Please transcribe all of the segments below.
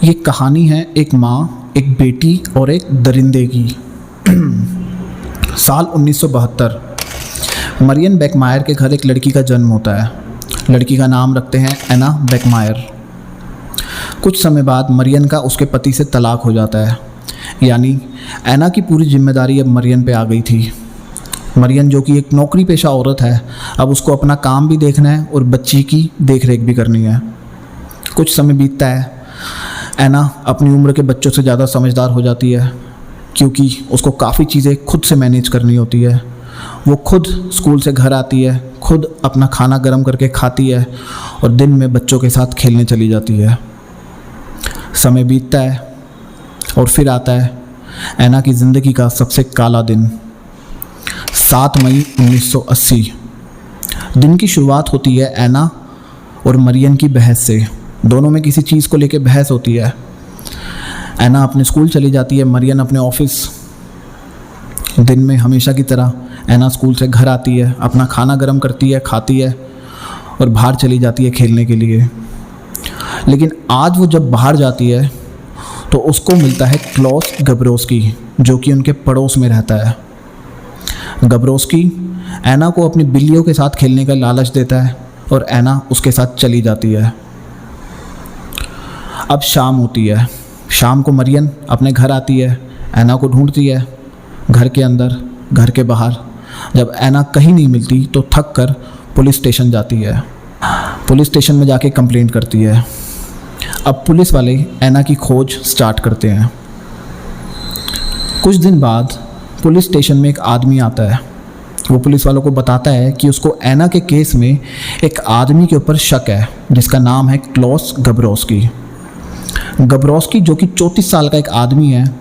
ये कहानी है एक माँ, एक बेटी और एक दरिंदे की। साल 1972 मरियन बेकमायर के घर एक लड़की का जन्म होता है। लड़की का नाम रखते हैं एना बेकमायर। कुछ समय बाद मरियन का उसके पति से तलाक हो जाता है, यानी एना की पूरी जिम्मेदारी अब मरियन पे आ गई थी। मरियन जो कि एक नौकरी पेशा औरत है, अब उसको अपना काम भी देखना है और बच्ची की देखरेख भी करनी है। कुछ समय बीतता है, एना अपनी उम्र के बच्चों से ज़्यादा समझदार हो जाती है, क्योंकि उसको काफ़ी चीज़ें खुद से मैनेज करनी होती है। वो खुद स्कूल से घर आती है, खुद अपना खाना गर्म करके खाती है और दिन में बच्चों के साथ खेलने चली जाती है। समय बीतता है और फिर आता है एना की ज़िंदगी का सबसे काला दिन। 7 मई 1980 दिन की शुरुआत होती है एना और मरियन की बहस से। दोनों में किसी चीज़ को लेकर बहस होती है। एना अपने स्कूल चली जाती है, मरियन अपने ऑफिस। दिन में हमेशा की तरह एना स्कूल से घर आती है, अपना खाना गर्म करती है, खाती है और बाहर चली जाती है खेलने के लिए। लेकिन आज वो जब बाहर जाती है तो उसको मिलता है क्लॉस गब्रोस्की, जो कि उनके पड़ोस में रहता है। गब्रोस्की एना को अपनी बिल्लियों के साथ खेलने का लालच देता है और एना उसके साथ चली जाती है। अब शाम होती है। शाम को मरियन अपने घर आती है, एना को ढूंढती है, घर के अंदर, घर के बाहर। जब एना कहीं नहीं मिलती तो थक कर पुलिस स्टेशन जाती है। पुलिस स्टेशन में जाके कंप्लेंट करती है। अब पुलिस वाले एना की खोज स्टार्ट करते हैं। कुछ दिन बाद पुलिस स्टेशन में एक आदमी आता है। वो पुलिस वालों को बताता है कि उसको एना के केस में एक आदमी के ऊपर शक है, जिसका नाम है क्लॉस गब्रोस्की। गब्रोस्की जो कि 34 साल का एक आदमी है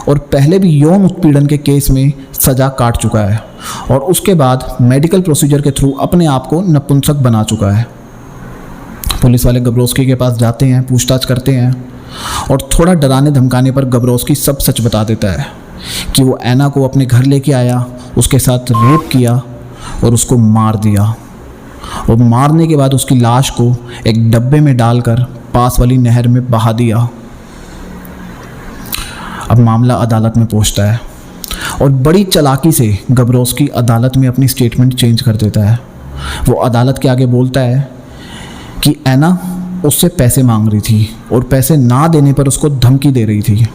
और पहले भी यौन उत्पीड़न के केस में सज़ा काट चुका है और उसके बाद मेडिकल प्रोसीजर के थ्रू अपने आप को नपुंसक बना चुका है। पुलिस वाले गब्रोस्की के पास जाते हैं, पूछताछ करते हैं और थोड़ा डराने धमकाने पर गब्रोस्की सब सच बता देता है कि वो एना को अपने घर लेके आया, उसके साथ रेप किया और उसको मार दिया। और मारने के बाद उसकी लाश को एक डब्बे में डालकर पास वाली नहर में बहा दिया। अब मामला अदालत में पहुंचता है और बड़ी चालाकी से गब्रोस्की अदालत में अपनी स्टेटमेंट चेंज कर देता है। वो अदालत के आगे बोलता है कि एना उससे पैसे मांग रही थी और पैसे ना देने पर उसको धमकी दे रही थी।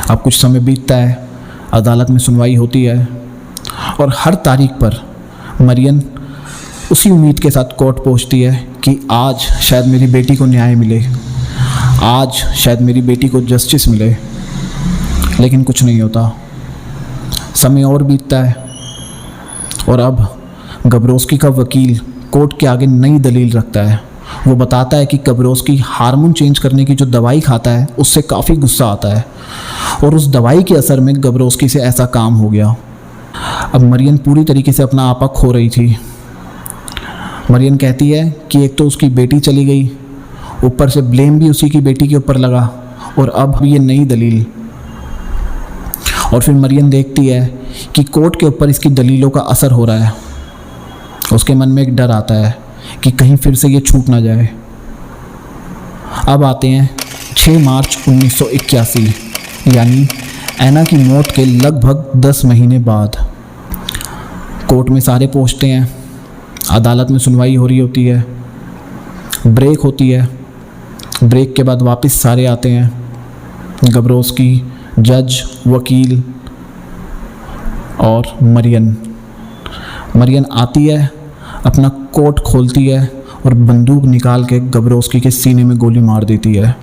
अब कुछ समय बीतता है, अदालत में सुनवाई होती है और हर तारीख पर मरियन उसी उम्मीद के साथ कोर्ट पहुंचती है कि आज शायद मेरी बेटी को न्याय मिले, आज शायद मेरी बेटी को जस्टिस मिले। लेकिन कुछ नहीं होता। समय और बीतता है और अब गब्रोस्की का वकील कोर्ट के आगे नई दलील रखता है। वो बताता है कि गब्रोस्की हार्मोन चेंज करने की जो दवाई खाता है उससे काफ़ी गुस्सा आता है और उस दवाई के असर में गब्रोस्की से ऐसा काम हो गया। अब मरियन पूरी तरीके से अपना आपा खो रही थी। मरियन कहती है कि एक तो उसकी बेटी चली गई, ऊपर से ब्लेम भी उसी की बेटी के ऊपर लगा और अब ये नई दलील। और फिर मरियन देखती है कि कोर्ट के ऊपर इसकी दलीलों का असर हो रहा है। उसके मन में एक डर आता है कि कहीं फिर से ये छूट ना जाए। अब आते हैं 6 मार्च 1981, यानी एना की मौत के लगभग 10 महीने बाद। कोर्ट में सारे पहुंचते हैं, अदालत में सुनवाई हो रही होती है, ब्रेक होती है। ब्रेक के बाद वापस सारे आते हैं, गब्रोस्की, जज, वकील और मरियन आती है, अपना कोट खोलती है और बंदूक निकाल के गब्रोस्की के सीने में गोली मार देती है।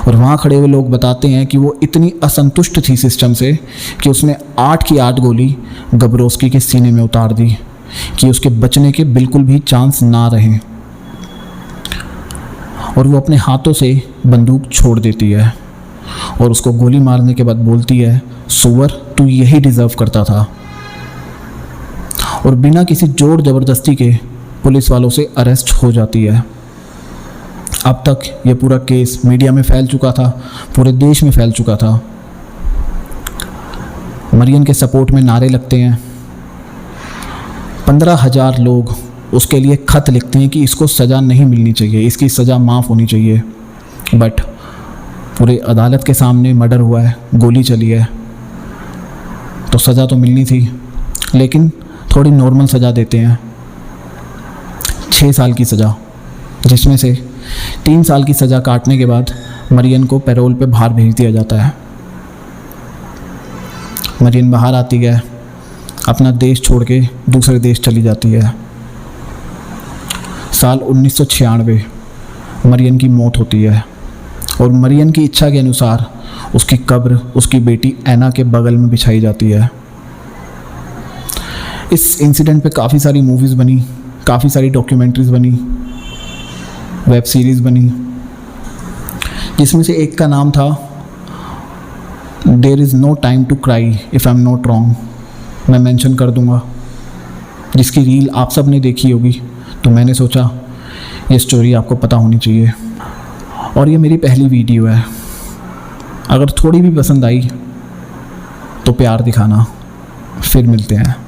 और वहाँ खड़े हुए लोग बताते हैं कि वो इतनी असंतुष्ट थी सिस्टम से कि उसने 8 की 8 गोली गब्रोस्की के सीने में उतार दी कि उसके बचने के बिल्कुल भी चांस ना रहे। और वो अपने हाथों से बंदूक छोड़ देती है और उसको गोली मारने के बाद बोलती है, सुअर तू यही डिज़र्व करता था। और बिना किसी जोर ज़बरदस्ती के पुलिस वालों से अरेस्ट हो जाती है। अब तक ये पूरा केस मीडिया में फैल चुका था, पूरे देश में फैल चुका था। मरियन के सपोर्ट में नारे लगते हैं। 15,000 लोग उसके लिए खत लिखते हैं कि इसको सज़ा नहीं मिलनी चाहिए, इसकी सज़ा माफ़ होनी चाहिए। बट पूरे अदालत के सामने मर्डर हुआ है, गोली चली है, तो सज़ा तो मिलनी थी, लेकिन थोड़ी नॉर्मल सज़ा देते हैं। 6 साल की सज़ा, जिसमें से 3 साल की सज़ा काटने के बाद मरियन को पैरोल पे बाहर भेज दिया जाता है। मरियन बाहर आती है, अपना देश छोड़ के दूसरे देश चली जाती है। साल 1996 मरियन की मौत होती है और मरियन की इच्छा के अनुसार उसकी कब्र उसकी बेटी ऐना के बगल में बिछाई जाती है। इस इंसिडेंट पे काफ़ी सारी मूवीज़ बनी, काफ़ी सारी डॉक्यूमेंट्रीज़ बनी, वेब सीरीज़ बनी, जिसमें से एक का नाम था there is no time to cry if I am not wrong. मैं मेंशन कर दूंगा, जिसकी रील आप सब ने देखी होगी, तो मैंने सोचा ये स्टोरी आपको पता होनी चाहिए। और ये मेरी पहली वीडियो है, अगर थोड़ी भी पसंद आई तो प्यार दिखाना। फिर मिलते हैं।